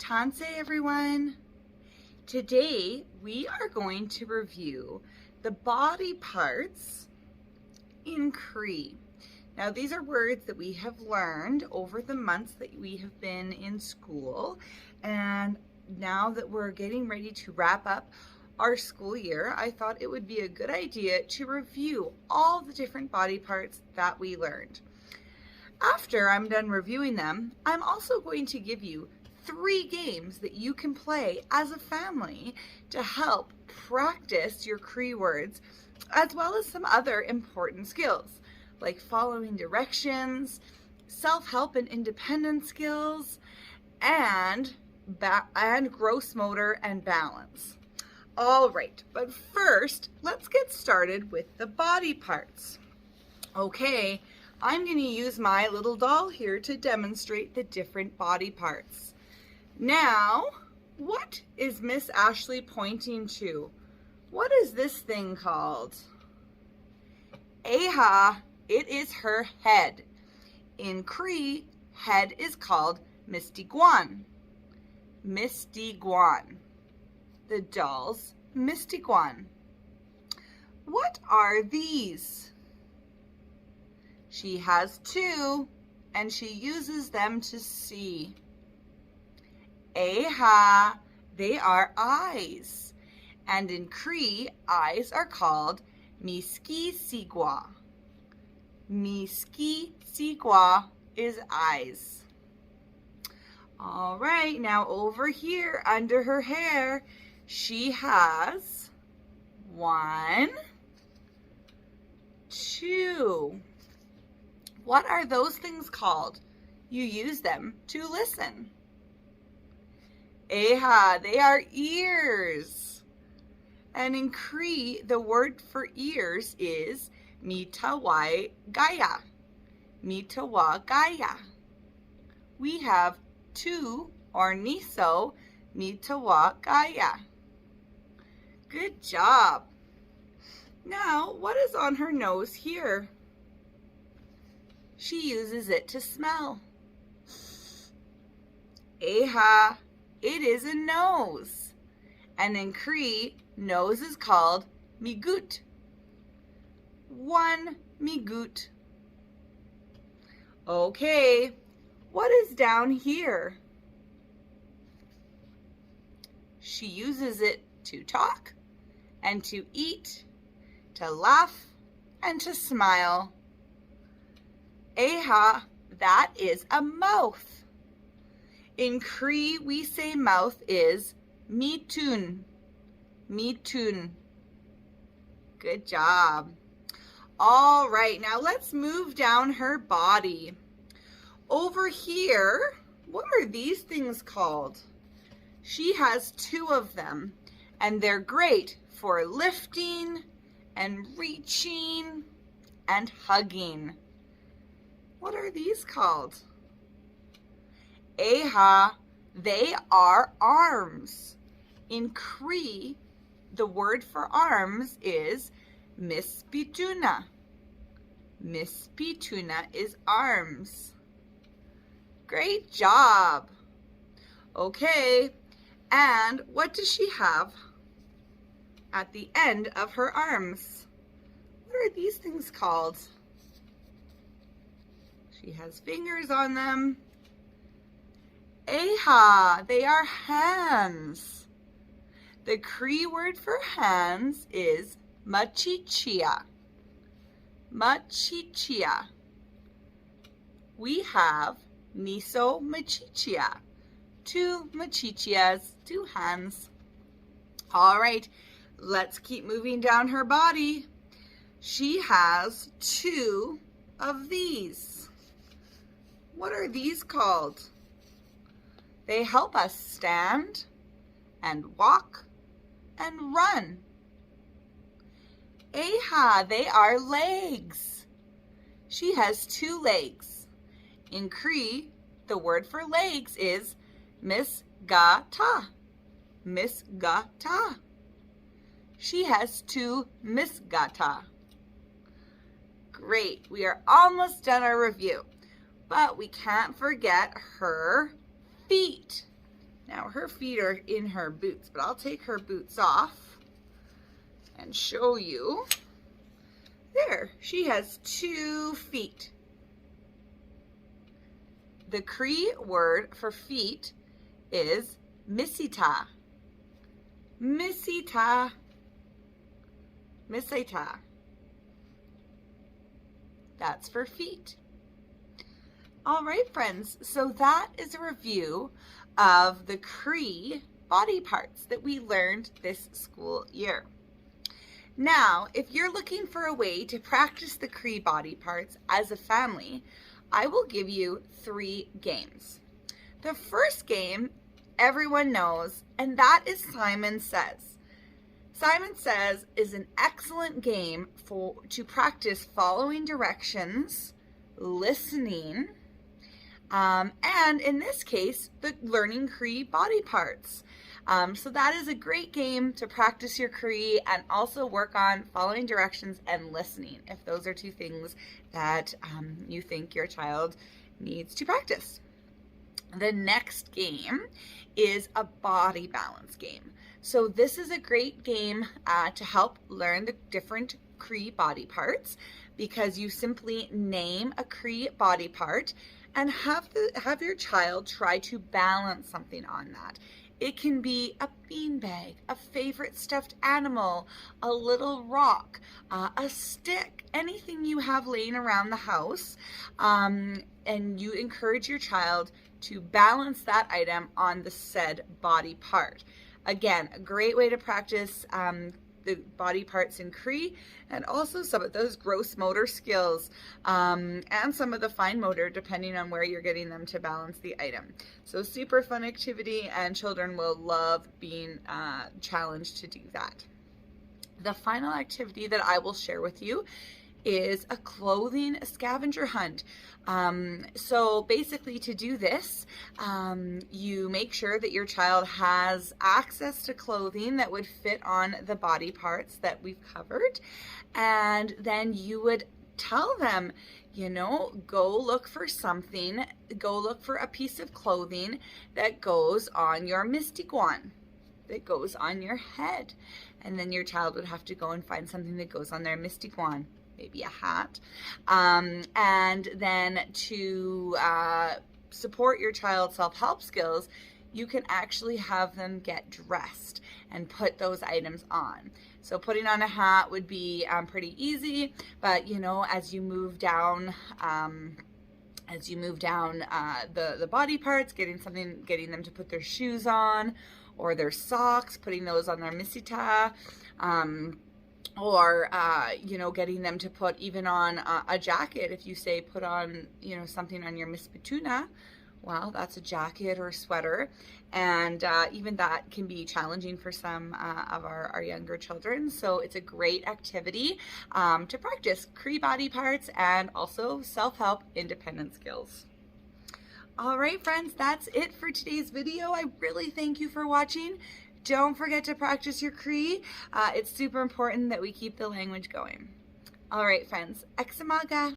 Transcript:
Tanse, everyone. Today we are going to review the body parts in Cree. Now these are words that we have learned over the months that we have been in school, and now that we're getting ready to wrap up our school year, I thought it would be a good idea to review all the different body parts that we learned. After I'm done reviewing them, I'm also going to give you 3 games that you can play as a family to help practice your Cree words, as well as some other important skills like following directions, self-help and independence skills, and gross motor and balance. All right, but first, let's get started with the body parts. Okay, I'm going to use my little doll here to demonstrate the different body parts. Now, what is Miss Ashley pointing to? What is this thing called? Aha, it is her head. In Cree, head is called Mistiguan. Mistiguan. The doll's Mistiguan. What are these? She has 2, and she uses them to see. Aha, they are eyes. And in Cree, eyes are called Miski Sigwa. Miski Sigwa is eyes. All right, now over here under her hair, she has 1, 2. What are those things called? You use them to listen. Aha, they are ears. And in Cree, the word for ears is mitawai gaya. Mitawa gaya. We have 2 or niso mitawa gaya. Good job. Now, what is on her nose here? She uses it to smell. Aha, it is a nose. And in Cree, nose is called migut. 1 migut. Okay, what is down here? She uses it to talk and to eat, to laugh and to smile. Aha, that is a mouth. In Cree, we say mouth is mitun. Mitun. Good job. All right, now let's move down her body. Over here, what are these things called? She has 2 of them, and they're great for lifting and reaching and hugging. What are these called? Aha, they are arms. In Cree, the word for arms is mispituna. Mispituna is arms. Great job. Okay, and what does she have at the end of her arms? What are these things called? She has fingers on them. Aha, they are hands. The Cree word for hands is machichia. Machichia. We have niso machichia. 2 machichias, 2 hands. All right, let's keep moving down her body. She has 2 of these. What are these called? They help us stand and walk and run. Aha, they are legs. She has 2 legs. In Cree, the word for legs is misgata. Misgata. She has 2 misgata. Great, we are almost done our review. But we can't forget her feet. Now Now her feet are in her boots, but I'll take her boots off and show you. There, she has 2 feet. The Cree word for feet is misita. Misita. Misita. That's for feet. All right, friends, so that is a review of the Cree body parts that we learned this school year. Now, if you're looking for a way to practice the Cree body parts as a family, I will give you 3 games. The first game everyone knows, and that is Simon Says. Simon Says is an excellent game to practice following directions, listening, and in this case, the learning Cree body parts. So that is a great game to practice your Cree and also work on following directions and listening, if those are 2 things that you think your child needs to practice. The next game is a body balance game. So this is a great game to help learn the different Cree body parts, because you simply name a Cree body part and have your child try to balance something on that. It can be a beanbag, a favorite stuffed animal, a little rock, a stick, anything you have laying around the house, and you encourage your child to balance that item on the said body part. Again, a great way to practice the body parts in Cree, and also some of those gross motor skills and some of the fine motor, depending on where you're getting them to balance the item. So super fun activity, and children will love being challenged to do that. The final activity that I will share with you is a clothing scavenger hunt. So basically, to do this, you make sure that your child has access to clothing that would fit on the body parts that we've covered, and then you would tell them, you know, go look for something, go look for a piece of clothing that goes on your mistiguan, that goes on your head. And then your child would have to go and find something that goes on their mistiguan, maybe a hat. And then to support your child's self-help skills, you can actually have them get dressed and put those items on. So putting on a hat would be pretty easy, but you know, as you move down the body parts, getting them to put their shoes on or their socks, putting those on their misita, or you know, getting them to put even on a jacket. If you say put on, you know, something on your mispituna, well, that's a jacket or a sweater, and even that can be challenging for some of our younger children. So it's a great activity to practice Cree body parts and also self-help independent skills. All right, friends, that's it for today's video. I really thank you for watching. Don't forget to practice your Cree. It's super important that we keep the language going. All right, friends, Examaga.